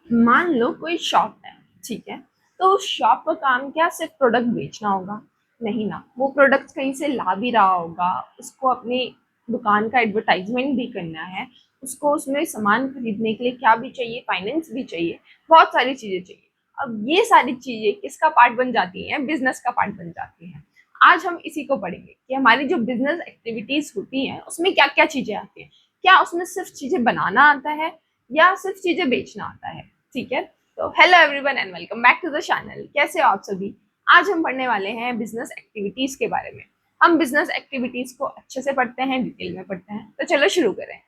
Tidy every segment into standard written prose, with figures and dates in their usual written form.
मान लो कोई शॉप है, ठीक है। तो उस शॉप का काम क्या सिर्फ प्रोडक्ट बेचना होगा? नहीं ना, वो प्रोडक्ट कहीं से ला भी रहा होगा, उसको अपनी दुकान का एडवर्टाइजमेंट भी करना है, उसको उसमें सामान खरीदने के लिए क्या भी चाहिए, फाइनेंस भी चाहिए, बहुत सारी चीजें चाहिए। अब ये सारी चीजें किसका पार्ट बन जाती हैं? बिजनेस का पार्ट बन जाती हैं। आज हम इसी को पढ़ेंगे कि हमारी जो बिजनेस एक्टिविटीज होती हैं उसमें क्या क्या चीजें आती हैं। क्या उसमें सिर्फ चीजें बनाना आता है या सिर्फ चीजें बेचना आता है? ठीक है। तो hello everyone and welcome back to the channel. कैसे हो आप सभी? आज हम पढ़ने वाले हैं बिजनेस एक्टिविटीज के बारे में। हम बिजनेस एक्टिविटीज को अच्छे से पढ़ते हैं, डिटेल में पढ़ते हैं। तो चलो शुरू करें।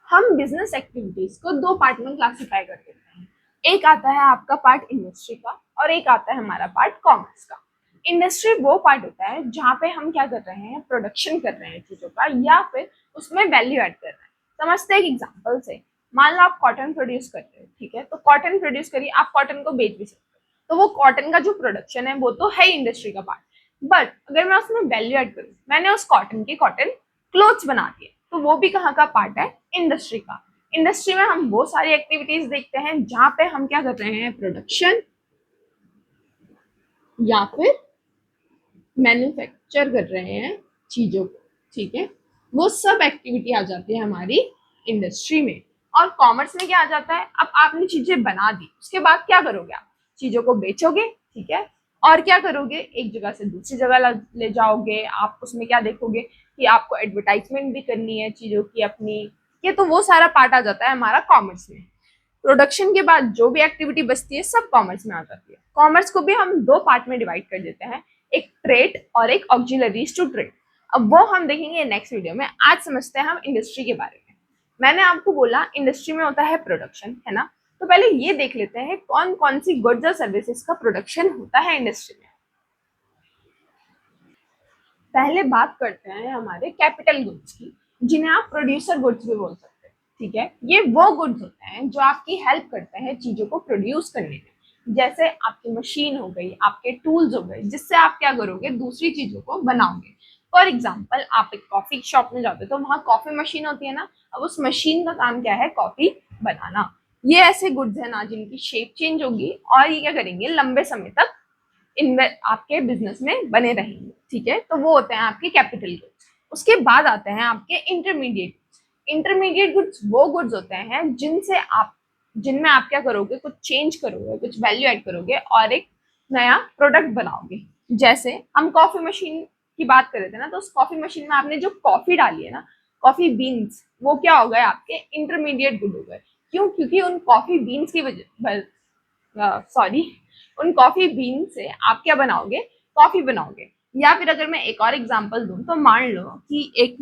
हम बिजनेस एक्टिविटीज को दो पार्ट में क्लासिफाई कर देते हैं। एक आता है आपका पार्ट इंडस्ट्री का और एक आता है हमारा पार्ट कॉमर्स का। इंडस्ट्री वो पार्ट होता है जहाँ पे हम क्या कर रहे हैं, प्रोडक्शन कर रहे हैं चीजों का, या फिर उसमें वैल्यू ऐड कर रहे हैं। समझते हैं एक एग्जांपल से। मान लो आप कॉटन प्रोड्यूस कर रहे हो, ठीक है। तो कॉटन प्रोड्यूस करिए, आप कॉटन को बेच भी सकते हो। तो वो कॉटन का जो प्रोडक्शन है वो तो है इंडस्ट्री का पार्ट। बट अगर मैं उसमें वैल्यू ऐड करूँ, मैंने उस कॉटन के कॉटन क्लोथ्स बना दिए, तो वो भी कहाँ का पार्ट है? इंडस्ट्री का। इंडस्ट्री में हम वो सारी एक्टिविटीज देखते हैं जहां पे हम क्या कर रहे हैं, प्रोडक्शन या फिर मैन्युफैक्चर कर रहे हैं चीजों को, ठीक है। वो सब एक्टिविटी आ जाती है हमारी इंडस्ट्री में। और कॉमर्स में क्या आ जाता है? अब आपने चीजें बना दी, उसके बाद क्या करोगे? आप चीजों को बेचोगे, ठीक है। और क्या करोगे? एक जगह से दूसरी जगह ले जाओगे। आप उसमें क्या देखोगे कि आपको एडवर्टाइजमेंट भी करनी है चीजों की अपनी। ये तो वो सारा पार्ट आ जाता है हमारा कॉमर्स में। प्रोडक्शन के बाद जो भी एक्टिविटी बचती है सब कॉमर्स में आ जाती है। कॉमर्स को भी हम दो पार्ट में डिवाइड कर देते हैं, एक ट्रेड और एक ऑक्सिलरीज टू ट्रेड। अब वो हम देखेंगे नेक्स्ट वीडियो में। आज समझते हैं हम इंडस्ट्री के बारे में। मैंने आपको बोला इंडस्ट्री में होता है प्रोडक्शन, है ना। तो पहले ये देख लेते हैं कौन कौन सी गुड्स और सर्विसेज का प्रोडक्शन होता है इंडस्ट्री में। पहले बात करते हैं हमारे कैपिटल गुड्स की, जिन्हें आप प्रोड्यूसर गुड्स भी बोल सकते हैं, ठीक है। ये वो गुड्स होते हैं जो आपकी हेल्प करते हैं चीजों को प्रोड्यूस करने में। जैसे आपकी मशीन हो गई, आपके टूल्स हो गए, जिससे आप क्या करोगे, दूसरी चीजों को बनाओगे। फॉर एग्जाम्पल, आप एक कॉफी शॉप में जाते हो तो वहां कॉफी मशीन होती है ना। अब उस मशीन का काम क्या है? कॉफी बनाना। ये ऐसे गुड्स है ना जिनकी शेप चेंज होगी और ये क्या करेंगे, लंबे समय तक आपके बिजनेस में बने रहेंगे, ठीक है। तो वो होते हैं आपके कैपिटल गुड्स। उसके बाद आते हैं आपके इंटरमीडिएट। इंटरमीडिएट गुड्स वो गुड्स होते हैं जिनमें आप क्या करोगे, कुछ चेंज करोगे, कुछ वैल्यू ऐड करोगे और एक नया प्रोडक्ट बनाओगे। जैसे हम कॉफी मशीन की बात कर रहे थे ना, तो उस कॉफी मशीन में आपने जो कॉफी डाली है ना, कॉफी बीन्स, वो क्या हो गए? आपके इंटरमीडिएट गुड हो गए। क्यों? क्योंकि उन कॉफी बीन्स की वजह, सॉरी, उन कॉफी बीन से आप क्या बनाओगे? कॉफी बनाओगे। या फिर अगर मैं एक और एग्जांपल दूं, तो मान लो कि एक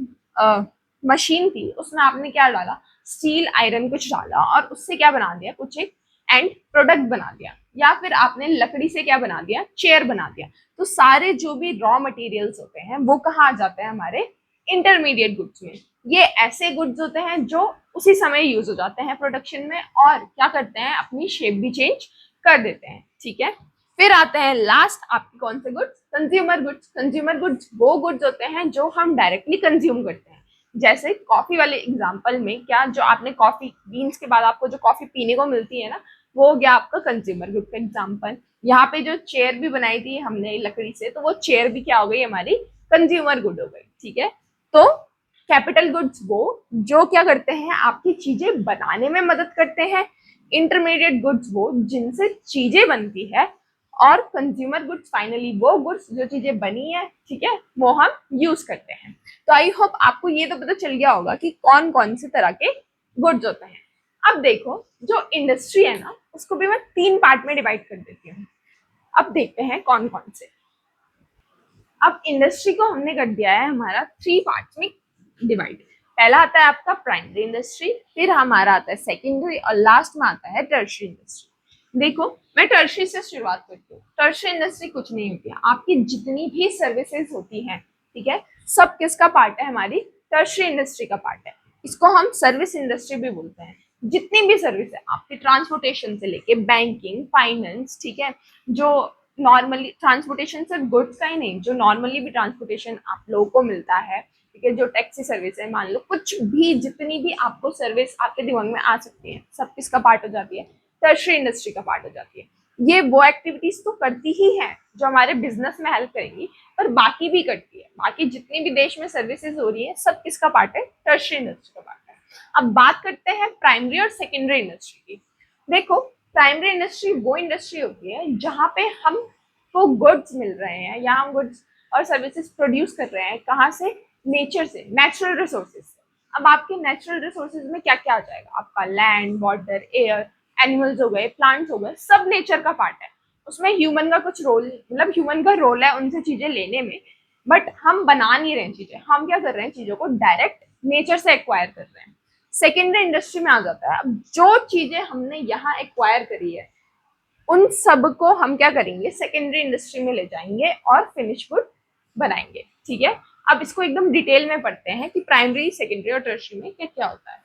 मशीन थी, उसमें आपने क्या डाला, स्टील आयरन कुछ डाला और उससे क्या बना दिया, कुछ एक एंड प्रोडक्ट बना दिया। या फिर आपने लकड़ी से क्या बना दिया, चेयर बना दिया। तो सारे जो भी रॉ मटेरियल्स होते हैं वो कहाँ आ जाते हैं? हमारे इंटरमीडिएट गुड्स में। ये ऐसे गुड्स होते हैं जो उसी समय यूज हो जाते हैं प्रोडक्शन में और क्या करते हैं, अपनी शेप भी चेंज कर देते हैं, ठीक है। फिर आते हैं लास्ट आपके कौन से goods? Consumer goods. Consumer goods वो गुड्स होते हैं जो हम डायरेक्टली कंज्यूम करते हैं। जैसे कॉफी वाले एग्जांपल में, क्या जो आपने कॉफी बीन्स के बाद आपको जो कॉफी पीने को मिलती है ना, वो हो गया आपका कंज्यूमर गुड का एग्जांपल। यहाँ पे जो चेयर भी बनाई थी हमने लकड़ी से, तो वो चेयर भी क्या हो गई, हमारी कंज्यूमर गुड हो गई, ठीक है। तो कैपिटल गुड्स वो जो क्या करते हैं, आपकी चीजें बनाने में मदद करते हैं। इंटरमीडिएट गुड्स वो जिनसे चीजें बनती है। और कंज्यूमर गुड्स फाइनली वो गुड्स जो चीजें बनी है, ठीक है, वो हम यूज करते हैं। तो आई होप आपको ये तो पता चल गया होगा कि कौन कौन से तरह के गुड्स होते हैं। अब देखो, जो इंडस्ट्री है ना, उसको भी मैं तीन पार्ट में डिवाइड कर देती हूँ। अब देखते हैं कौन कौन से। अब इंडस्ट्री को हमने कर दिया है हमारा थ्री पार्ट्स में डिवाइड। पहला आता है आपका प्राइमरी इंडस्ट्री, फिर हमारा आता है सेकेंडरी और लास्ट में आता है टर्शियरी इंडस्ट्री। देखो, मैं टर्शियरी से शुरुआत करती हूँ। टर्शियरी इंडस्ट्री कुछ नहीं होती है, आपकी जितनी भी सर्विसेज होती हैं, ठीक है, सब किसका पार्ट है? हमारी टर्शियरी इंडस्ट्री का पार्ट है। इसको हम सर्विस इंडस्ट्री भी बोलते हैं। जितनी भी सर्विस है आपकी, ट्रांसपोर्टेशन से लेके बैंकिंग, फाइनेंस, ठीक है, जो नॉर्मली ट्रांसपोर्टेशन सिर्फ गुड्स का ही नहीं, जो नॉर्मली भी ट्रांसपोर्टेशन आप लोगों को मिलता है, ठीक है, जो टैक्सी सर्विस है, मान लो कुछ भी, जितनी भी आपको सर्विस आपके दिमाग में आ सकती है, सब किसका पार्ट हो जाती है? टर्शियरी इंडस्ट्री का पार्ट हो जाती है। ये वो एक्टिविटीज तो करती ही है जो हमारे बिजनेस में हेल्प करेंगी, पर बाकी भी करती है। बाकी जितनी भी देश में सर्विसेज हो रही है, सब किसका पार्ट है? टर्शियरी इंडस्ट्री का पार्ट है। अब बात करते हैं प्राइमरी और सेकेंडरी इंडस्ट्री की। देखो, प्राइमरी इंडस्ट्री वो इंडस्ट्री होती है जहाँ पे हमको गुड्स मिल रहे हैं, या हम गुड्स और सर्विसेज प्रोड्यूस कर रहे हैं। कहाँ से? नेचर से, नेचुरल रिसोर्सेज से। अब आपके नेचुरल रिसोर्सेज में क्या क्या आ जाएगा? आपका लैंड, वाटर, एयर, एनिमल्स हो गए, प्लांट्स हो गए, सब नेचर का पार्ट है। उसमें ह्यूमन का कुछ रोल, मतलब ह्यूमन का रोल है उनसे चीजें लेने में, बट हम बना नहीं रहे हैं चीजें। हम क्या कर रहे हैं? चीजों को डायरेक्ट नेचर से एक्वायर कर रहे हैं। सेकेंडरी इंडस्ट्री में आ जाता है, अब जो चीजें हमने यहाँ एक्वायर करी है, उन सब को हम क्या करेंगे? सेकेंडरी इंडस्ट्री में ले जाएंगे और फिनिश गुड बनाएंगे। ठीक है, अब इसको एकदम डिटेल में पढ़ते हैं कि प्राइमरी, सेकेंडरी और टर्शियरी में क्या क्या होता है।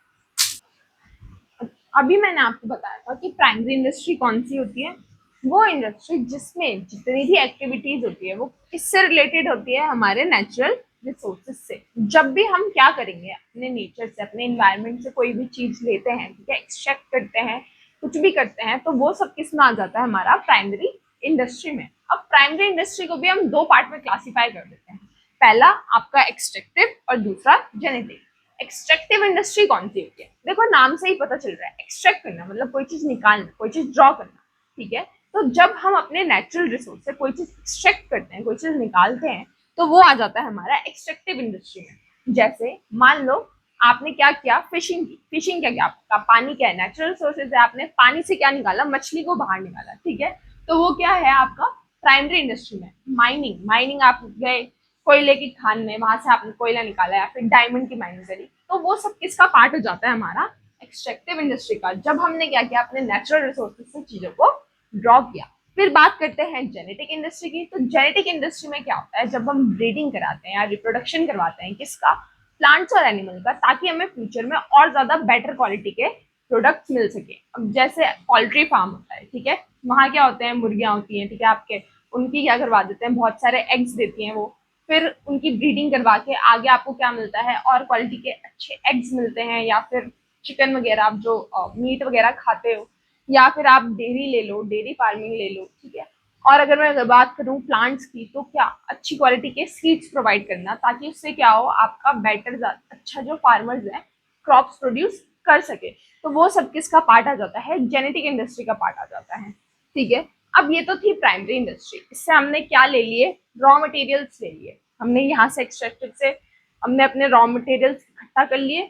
अभी मैंने आपको बताया था कि प्राइमरी इंडस्ट्री कौन सी होती है? वो इंडस्ट्री जिसमें जितनी भी एक्टिविटीज होती है वो किससे रिलेटेड होती है? हमारे नेचुरल रिसोर्सेज से। जब भी हम क्या करेंगे? अपने नेचर से, अपने इन्वायरमेंट से कोई भी चीज लेते हैं, ठीक है, एक्सट्रैक्ट करते हैं, कुछ भी करते हैं, तो वो सब किस में आ जाता है? हमारा प्राइमरी इंडस्ट्री में। अब प्राइमरी इंडस्ट्री को भी हम दो पार्ट में क्लासीफाई कर देते हैं। पहला आपका एक्सट्रैक्टिव और दूसरा जेनेटिक। एक्सट्रैक्टिव इंडस्ट्री कौन सी होती है? देखो, नाम से ही पता चल रहा है, एक्सट्रैक्ट करना मतलब कोई चीज निकालना, कोई चीज ड्रॉ करना। ठीक है, तो जब हम अपने नेचुरल रिसोर्स से कोई चीज एक्सट्रैक्ट करते हैं, कोई चीज निकालते हैं, तो वो आ जाता है हमारा एक्सट्रैक्टिव इंडस्ट्री में। जैसे मान लो आपने क्या किया? फिशिंग की। फिशिंग क्या किया? आपका पानी क्या है? नेचुरल रिसोर्सेज है, आपने पानी से क्या निकाला? मछली को बाहर निकाला। ठीक है, तो वो क्या है आपका प्राइमरी इंडस्ट्री में। माइनिंग, माइनिंग आप गए कोयले की खान में, वहां से आपने कोयला निकाला या फिर डायमंड की माइनिंग करी, तो वो सब किसका पार्ट हो जाता है? हमारा एक्सट्रैक्टिव इंडस्ट्री का। जब हमने क्या किया? अपने नेचुरल रिसोर्सेज से चीजों को ड्रॉ किया। फिर बात करते हैं जेनेटिक इंडस्ट्री की। तो जेनेटिक इंडस्ट्री में क्या होता है? जब हम ब्रीडिंग कराते हैं या रिप्रोडक्शन करवाते हैं, किसका? प्लांट्स और एनिमल का, ताकि हमें फ्यूचर में और ज्यादा बेटर क्वालिटी के प्रोडक्ट्स मिल सके। अब जैसे पोल्ट्री फार्म होता है, ठीक है, वहां क्या होते हैं? मुर्गियां होती हैं, ठीक है, आपके उनकी क्या करवा देते हैं? बहुत सारे एग्स देती हैं वो, फिर उनकी ब्रीडिंग करवा के आगे आपको क्या मिलता है? और क्वालिटी के अच्छे एग्स मिलते हैं, या फिर चिकन वगैरह, आप जो मीट वगैरह खाते हो, या फिर आप डेयरी ले लो, डेयरी फार्मिंग ले लो। ठीक है, और अगर मैं बात करूँ प्लांट्स की, तो क्या? अच्छी क्वालिटी के सीड्स प्रोवाइड करना, ताकि उससे क्या हो? आपका बेटर, अच्छा जो फार्मर्स है क्रॉप्स प्रोड्यूस कर सके। तो वो सब किसका पार्ट आ जाता है? जेनेटिक इंडस्ट्री का पार्ट आ जाता है। ठीक है, अब ये तो थी प्राइमरी इंडस्ट्री। इससे हमने क्या ले लिए? रॉ मटेरियल्स ले लिए। हमने यहाँ से एक्सट्रैक्टेड से हमने अपने रॉ मटेरियल्स इकट्ठा कर लिए।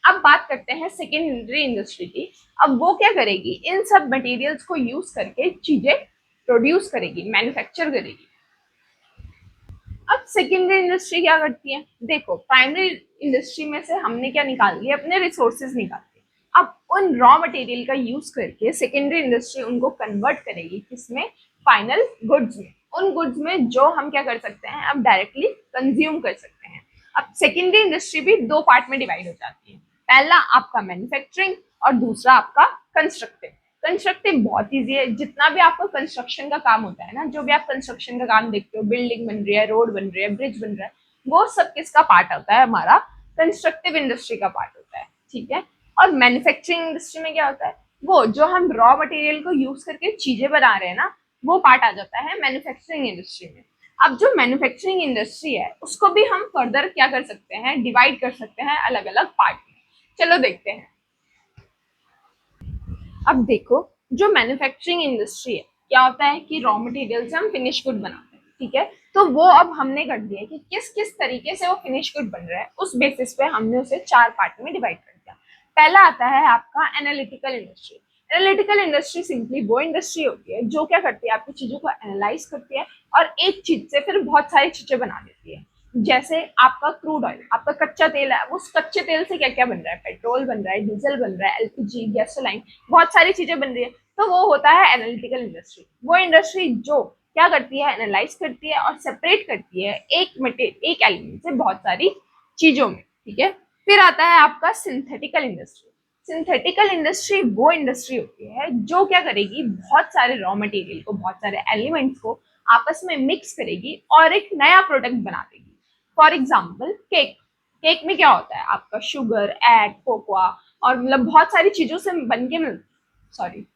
अब बात करते हैं सेकेंडरी इंडस्ट्री की। अब वो क्या करेगी? इन सब मटेरियल्स को यूज करके चीजें प्रोड्यूस करेगी, मैन्युफैक्चर करेगी। अब सेकेंडरी इंडस्ट्री क्या करती है? देखो, प्राइमरी इंडस्ट्री में से हमने क्या निकाल लिया? अपने रिसोर्सेज निकाल लिए। अब उन रॉ मटेरियल का यूज करके सेकेंडरी इंडस्ट्री उनको कन्वर्ट करेगी किसमें? फाइनल गुड्स में। उन गुड्स में जो हम क्या कर सकते हैं? अब डायरेक्टली कंज्यूम कर सकते हैं। अब सेकेंडरी इंडस्ट्री भी दो पार्ट में डिवाइड हो जाती है। पहला आपका मैन्युफैक्चरिंग और दूसरा आपका कंस्ट्रक्टिव। कंस्ट्रक्टिव बहुत ईजी है। जितना भी आपका कंस्ट्रक्शन का काम होता है ना, जो भी आप कंस्ट्रक्शन का काम देखते हो, बिल्डिंग बन रही है, रोड बन रही है, ब्रिज बन रहा है, वो सब किसका पार्ट होता है? हमारा कंस्ट्रक्टिव इंडस्ट्री का पार्ट होता है। ठीक है, और मैन्युफैक्चरिंग इंडस्ट्री में क्या होता है? वो जो हम रॉ मटेरियल को यूज करके चीजें बना रहे हैं ना, वो पार्ट आ जाता है मैन्युफैक्चरिंग इंडस्ट्री में। अब जो मैन्युफैक्चरिंग इंडस्ट्री है, उसको भी हम फर्दर क्या कर सकते हैं? डिवाइड कर सकते हैं अलग अलग पार्ट में। चलो देखते हैं। अब देखो, जो मैन्युफैक्चरिंग इंडस्ट्री है, क्या होता है कि रॉ मटेरियल से हम फिनिश गुड बनाते हैं। ठीक है, तो वो अब हमने कर दिया कि किस किस तरीके से वो फिनिश गुड बन रहा है, उस बेसिस पे हमने उसे चार पार्ट में डिवाइड कर दिया। पहला आता है आपका analytical industry. Analytical industry simply वो इंडस्ट्री होती है जो क्या करती है? आपकी चीजों को एनालाइज करती है और एक चीज से फिर बहुत सारी चीजें बना देती है। जैसे आपका क्रूड ऑयल, आपका कच्चा तेल है, उस कच्चे तेल से क्या क्या बन रहा है? पेट्रोल बन रहा है, डीजल बन रहा है, एलपीजी, गैसोलाइन, बहुत सारी चीजें बन रही है। तो वो होता है एनालिटिकल इंडस्ट्री। वो इंडस्ट्री जो क्या करती है? एनालाइज करती है और सेपरेट करती है एक मटेरियल, एक एलिमेंट से बहुत सारी चीजों में। ठीक है, फिर आता है आपका सिंथेटिकल इंडस्ट्री। सिंथेटिकल इंडस्ट्री वो इंडस्ट्री होती है जो क्या करेगी? बहुत सारे रॉ मटेरियल को, बहुत सारे एलिमेंट्स को आपस में मिक्स करेगी और एक नया प्रोडक्ट बना देगी। फॉर एग्जाम्पल केक, केक में क्या होता है आपका शुगर, एग, कोकोआ और मतलब बहुत सारी चीजों से बन के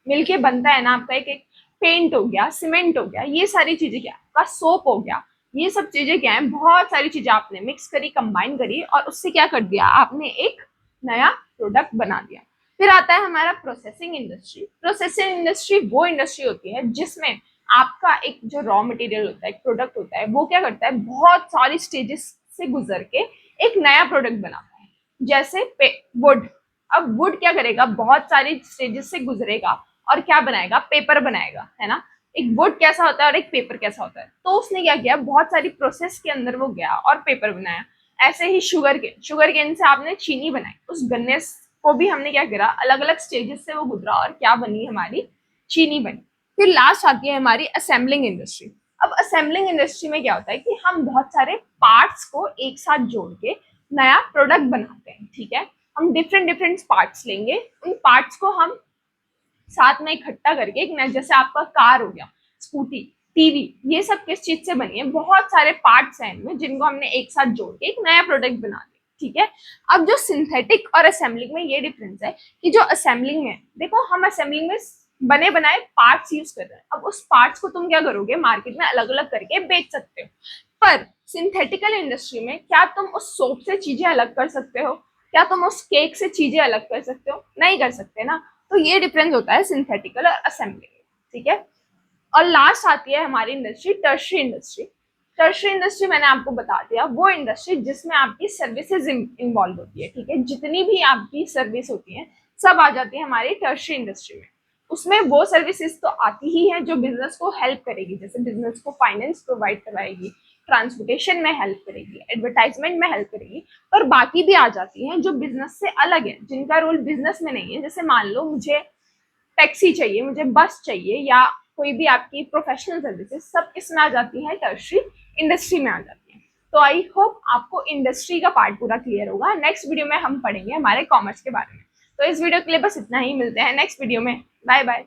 मिलके बनता है ना आपका एक पेंट हो गया, सीमेंट हो गया, ये सारी चीजें क्या आपका सोप हो गया, ये सब चीजें क्या है, बहुत सारी चीजें आपने मिक्स करी, कंबाइन करी और उससे क्या कर दिया आपने, एक नया प्रोडक्ट बना दिया। फिर आता है हमारा प्रोसेसिंग इंडस्ट्री। प्रोसेसिंग इंडस्ट्री वो इंडस्ट्री होती है जिसमें आपका एक जो रॉ मटेरियल होता है, एक प्रोडक्ट होता है, वो क्या करता है, बहुत सारी स्टेजेस से गुजर के एक नया प्रोडक्ट बनाता है। जैसे वुड, अब वुड क्या करेगा, बहुत सारी स्टेजेस से गुजरेगा और क्या बनाएगा, पेपर बनाएगा, है ना। एक वुड कैसा होता है और एक पेपर कैसा होता है, तो उसने क्या किया, बहुत सारी प्रोसेस के अंदर वो गया और पेपर बनाया। ऐसे ही शुगर केन से आपने चीनी बनाई, उस गन्ने को भी हमने क्या करा, अलग अलग स्टेजेस से वो गुजरा और क्या बनी, हमारी चीनी बनी। फिर लास्ट आती है हमारी असेंबलिंग इंडस्ट्री। अब असेंबलिंग इंडस्ट्री में क्या होता है कि हम बहुत सारे पार्ट्स को एक साथ जोड़ के नया प्रोडक्ट बनाते हैं, ठीक है। हम डिफरेंट डिफरेंट पार्ट्स लेंगे, उन पार्ट्स को हम साथ में इकट्ठा करके एक नया, जैसे आपका कार हो गया, स्कूटी, टीवी, ये सब किस चीज से बनी है, बहुत सारे पार्ट्स हैं इनमें जिनको हमने एक साथ जोड़ के एक नया प्रोडक्ट बना दिया, ठीक है। अब जो सिंथेटिक और असेंबलिंग में ये डिफरेंस है कि जो असेंबलिंग में, देखो हम असेंबलिंग में बने बनाए पार्ट्स यूज कर रहे हैं, अब उस पार्ट्स को तुम क्या करोगे, मार्केट में अलग अलग करके बेच सकते हो। पर सिंथेटिकल इंडस्ट्री में क्या तुम उस सोप से चीजें अलग कर सकते हो, क्या तुम उस केक से चीजें अलग कर सकते हो, नहीं कर सकते ना। तो ये डिफरेंस होता है सिंथेटिकल और असेंबलिंग, ठीक है। और लास्ट आती है हमारी industry, tertiary industry. Tertiary industry मैंने आपको बता दिया, वो इंडस्ट्री जिसमें आपकी सर्विसेज इन्वॉल्व होती है, ठीक है। जितनी भी आपकी सर्विस होती है सब आ जाती है हमारी टर्शरी इंडस्ट्री में। उसमें वो सर्विसेज तो आती ही है जो बिजनेस को हेल्प करेगी, जैसे बिजनेस को फाइनेंस प्रोवाइड करवाएगी, ट्रांसपोर्टेशन में हेल्प करेगी, एडवर्टाइजमेंट में हेल्प करेगी। पर बाकी भी आ जाती हैं जो बिजनेस से अलग है, जिनका रोल बिजनेस में नहीं है। जैसे मान लो मुझे टैक्सी चाहिए, मुझे बस चाहिए, या कोई भी आपकी प्रोफेशनल सर्विसेज, सब किसमें आ जाती है, टर्शरी इंडस्ट्री में आ जाती है। तो आई होप आपको इंडस्ट्री का पार्ट पूरा क्लियर होगा। नेक्स्ट वीडियो में हम पढ़ेंगे हमारे कॉमर्स के बारे में। तो इस वीडियो के लिए बस इतना ही, मिलते हैं नेक्स्ट वीडियो में, बाय बाय।